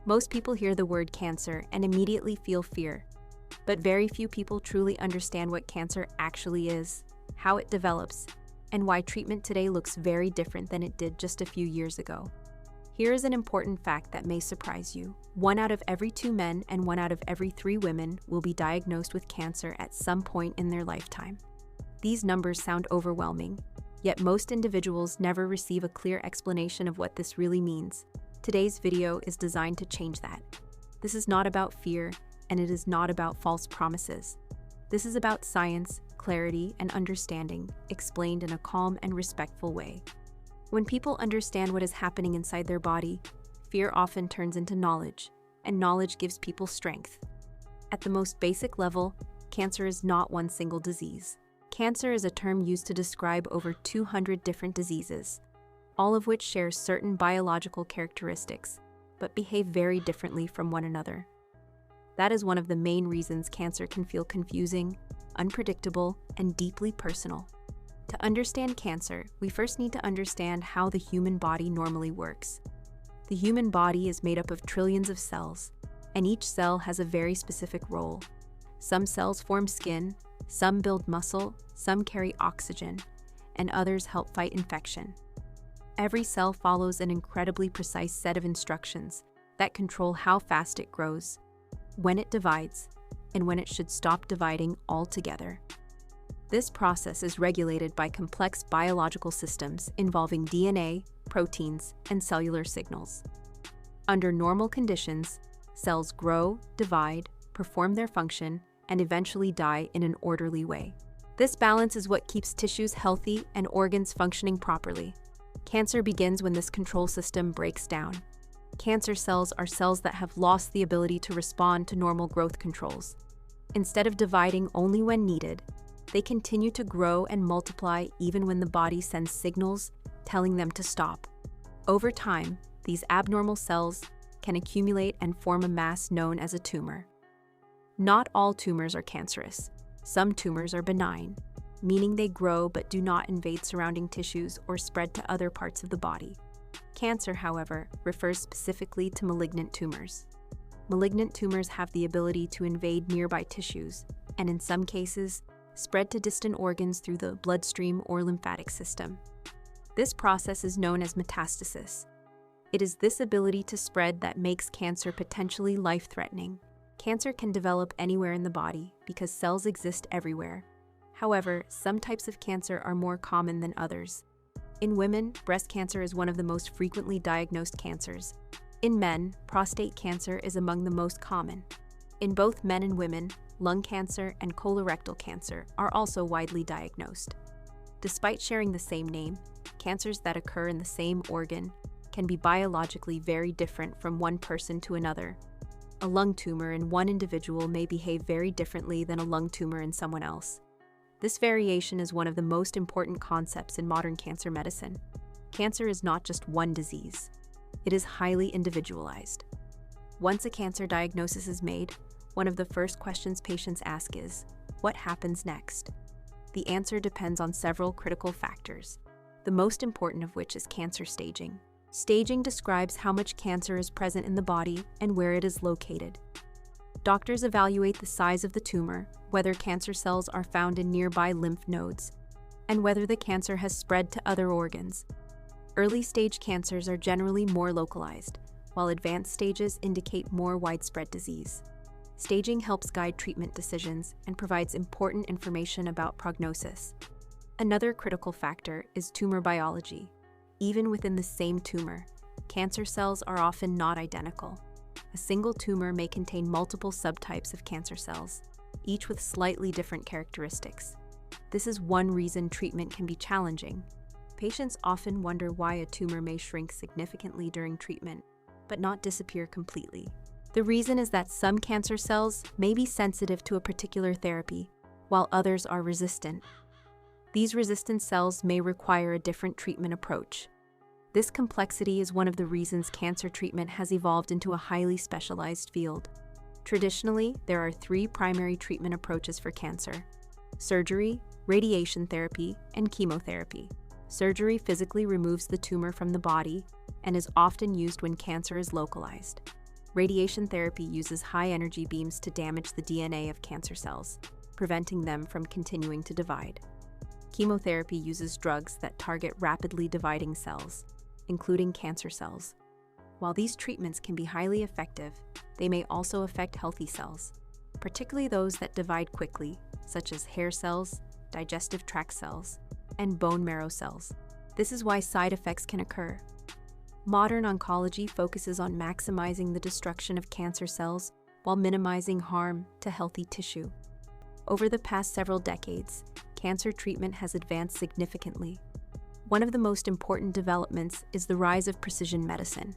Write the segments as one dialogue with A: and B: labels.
A: Most people hear the word cancer and immediately feel fear, but very few people truly understand what cancer actually is, how it develops, and why treatment today looks very different than it did just a few years ago. Here is an important fact that may surprise you. 1 out of every 2 men and 1 out of every 3 women will be diagnosed with cancer at some point in their lifetime. These numbers sound overwhelming, yet most individuals never receive a clear explanation of what this really means. Today's video is designed to change that. This is not about fear, and it is not about false promises. This is about science, clarity, and understanding, explained in a calm and respectful way. When people understand what is happening inside their body, fear often turns into knowledge, and knowledge gives people strength. At the most basic level, cancer is not one single disease. Cancer is a term used to describe over 200 different diseases, all of which share certain biological characteristics, but behave very differently from one another. That is one of the main reasons cancer can feel confusing, unpredictable, and deeply personal. To understand cancer, we first need to understand how the human body normally works. The human body is made up of trillions of cells, and each cell has a very specific role. Some cells form skin, some build muscle, some carry oxygen, and others help fight infection. Every cell follows an incredibly precise set of instructions that control how fast it grows, when it divides, and when it should stop dividing altogether. This process is regulated by complex biological systems involving DNA, proteins, and cellular signals. Under normal conditions, cells grow, divide, perform their function, and eventually die in an orderly way. This balance is what keeps tissues healthy and organs functioning properly. Cancer begins when this control system breaks down. Cancer cells are cells that have lost the ability to respond to normal growth controls. Instead of dividing only when needed, they continue to grow and multiply even when the body sends signals telling them to stop. Over time, these abnormal cells can accumulate and form a mass known as a tumor. Not all tumors are cancerous. Some tumors are benign, meaning they grow but do not invade surrounding tissues or spread to other parts of the body. Cancer, however, refers specifically to malignant tumors. Malignant tumors have the ability to invade nearby tissues, and in some cases, spread to distant organs through the bloodstream or lymphatic system. This process is known as metastasis. It is this ability to spread that makes cancer potentially life-threatening. Cancer can develop anywhere in the body because cells exist everywhere. However, some types of cancer are more common than others. In women, breast cancer is one of the most frequently diagnosed cancers. In men, prostate cancer is among the most common. In both men and women, lung cancer and colorectal cancer are also widely diagnosed. Despite sharing the same name, cancers that occur in the same organ can be biologically very different from one person to another. A lung tumor in one individual may behave very differently than a lung tumor in someone else. This variation is one of the most important concepts in modern cancer medicine. Cancer is not just one disease. It is highly individualized. Once a cancer diagnosis is made, one of the first questions patients ask is, what happens next? The answer depends on several critical factors, the most important of which is cancer staging. Staging describes how much cancer is present in the body and where it is located. Doctors evaluate the size of the tumor, whether cancer cells are found in nearby lymph nodes, and whether the cancer has spread to other organs. Early-stage cancers are generally more localized, while advanced stages indicate more widespread disease. Staging helps guide treatment decisions and provides important information about prognosis. Another critical factor is tumor biology. Even within the same tumor, cancer cells are often not identical. A single tumor may contain multiple subtypes of cancer cells, each with slightly different characteristics. This is one reason treatment can be challenging. Patients often wonder why a tumor may shrink significantly during treatment, but not disappear completely. The reason is that some cancer cells may be sensitive to a particular therapy, while others are resistant. These resistant cells may require a different treatment approach. This complexity is one of the reasons cancer treatment has evolved into a highly specialized field. Traditionally, there are 3 primary treatment approaches for cancer: surgery, radiation therapy, and chemotherapy. Surgery physically removes the tumor from the body and is often used when cancer is localized. Radiation therapy uses high-energy beams to damage the DNA of cancer cells, preventing them from continuing to divide. Chemotherapy uses drugs that target rapidly dividing cells, including cancer cells. While these treatments can be highly effective, they may also affect healthy cells, particularly those that divide quickly, such as hair cells, digestive tract cells, and bone marrow cells. This is why side effects can occur. Modern oncology focuses on maximizing the destruction of cancer cells while minimizing harm to healthy tissue. Over the past several decades, cancer treatment has advanced significantly. One of the most important developments is the rise of precision medicine.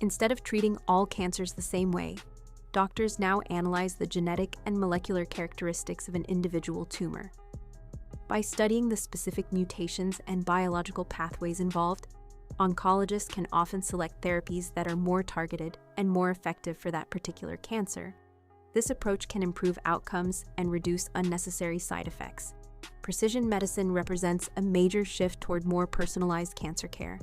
A: Instead of treating all cancers the same way, doctors now analyze the genetic and molecular characteristics of an individual tumor. By studying the specific mutations and biological pathways involved, oncologists can often select therapies that are more targeted and more effective for that particular cancer. This approach can improve outcomes and reduce unnecessary side effects. Precision medicine represents a major shift toward more personalized cancer care.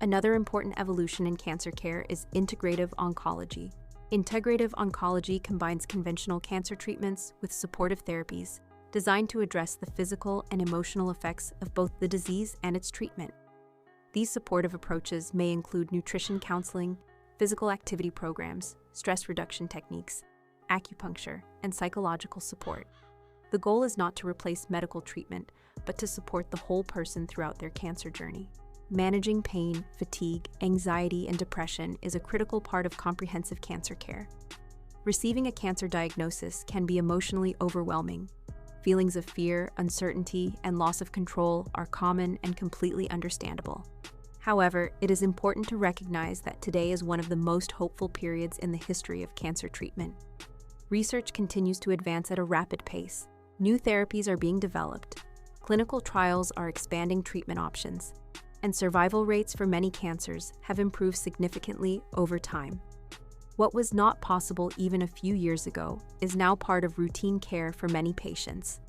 A: Another important evolution in cancer care is integrative oncology. Integrative oncology combines conventional cancer treatments with supportive therapies designed to address the physical and emotional effects of both the disease and its treatment. These supportive approaches may include nutrition counseling, physical activity programs, stress reduction techniques, acupuncture, and psychological support. The goal is not to replace medical treatment, but to support the whole person throughout their cancer journey. Managing pain, fatigue, anxiety, and depression is a critical part of comprehensive cancer care. Receiving a cancer diagnosis can be emotionally overwhelming. Feelings of fear, uncertainty, and loss of control are common and completely understandable. However, it is important to recognize that today is one of the most hopeful periods in the history of cancer treatment. Research continues to advance at a rapid pace. New therapies are being developed, clinical trials are expanding treatment options, and survival rates for many cancers have improved significantly over time. What was not possible even a few years ago is now part of routine care for many patients.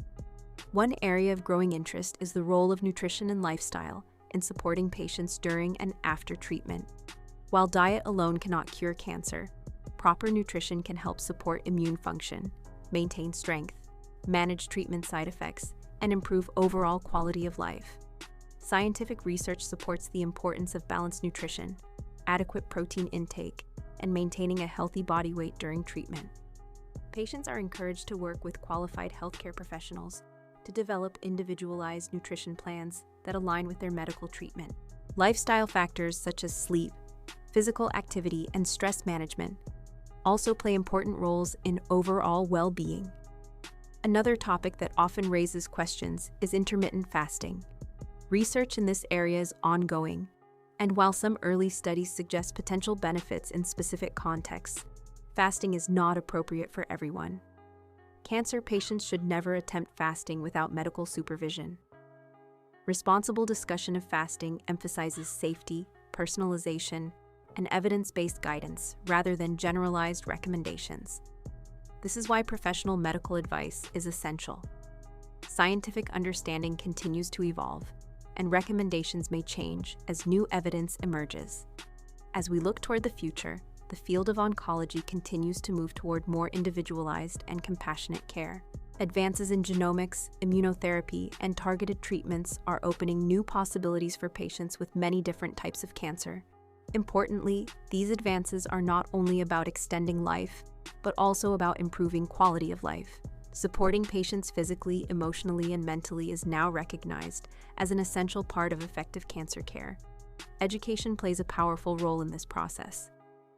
A: One area of growing interest is the role of nutrition and lifestyle in supporting patients during and after treatment. While diet alone cannot cure cancer, proper nutrition can help support immune function, maintain strength, manage treatment side effects, and improve overall quality of life. Scientific research supports the importance of balanced nutrition, adequate protein intake, and maintaining a healthy body weight during treatment. Patients are encouraged to work with qualified healthcare professionals to develop individualized nutrition plans that align with their medical treatment. Lifestyle factors such as sleep, physical activity, and stress management also play important roles in overall well-being. Another topic that often raises questions is intermittent fasting. Research in this area is ongoing, and while some early studies suggest potential benefits in specific contexts, fasting is not appropriate for everyone. Cancer patients should never attempt fasting without medical supervision. Responsible discussion of fasting emphasizes safety, personalization, and evidence-based guidance rather than generalized recommendations. This is why professional medical advice is essential. Scientific understanding continues to evolve, and recommendations may change as new evidence emerges. As we look toward the future, the field of oncology continues to move toward more individualized and compassionate care. Advances in genomics, immunotherapy, and targeted treatments are opening new possibilities for patients with many different types of cancer. Importantly, these advances are not only about extending life, but also about improving quality of life. Supporting patients physically, emotionally, and mentally is now recognized as an essential part of effective cancer care. Education plays a powerful role in this process.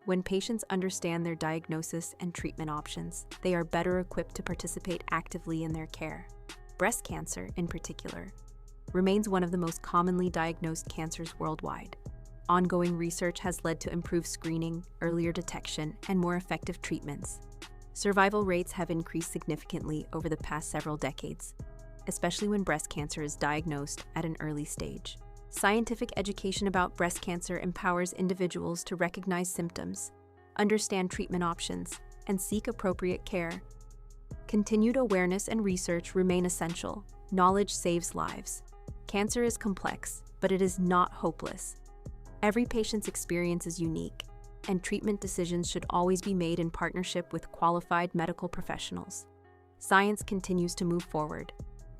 A: When patients understand their diagnosis and treatment options, they are better equipped to participate actively in their care. Breast cancer, in particular, remains one of the most commonly diagnosed cancers worldwide. Ongoing research has led to improved screening, earlier detection, and more effective treatments. Survival rates have increased significantly over the past several decades, especially when breast cancer is diagnosed at an early stage. Scientific education about breast cancer empowers individuals to recognize symptoms, understand treatment options, and seek appropriate care. Continued awareness and research remain essential. Knowledge saves lives. Cancer is complex, but it is not hopeless. Every patient's experience is unique, and treatment decisions should always be made in partnership with qualified medical professionals. Science continues to move forward,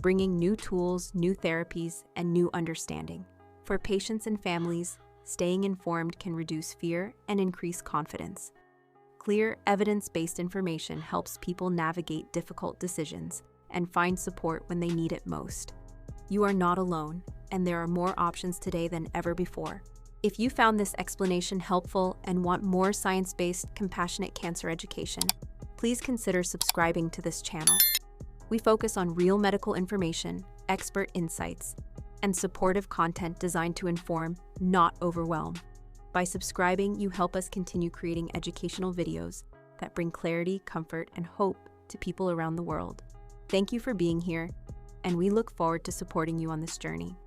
A: bringing new tools, new therapies, and new understanding. For patients and families, staying informed can reduce fear and increase confidence. Clear, evidence-based information helps people navigate difficult decisions and find support when they need it most. You are not alone, and there are more options today than ever before. If you found this explanation helpful and want more science-based, compassionate cancer education, please consider subscribing to this channel. We focus on real medical information, expert insights, and supportive content designed to inform, not overwhelm. By subscribing, you help us continue creating educational videos that bring clarity, comfort, and hope to people around the world. Thank you for being here, and we look forward to supporting you on this journey.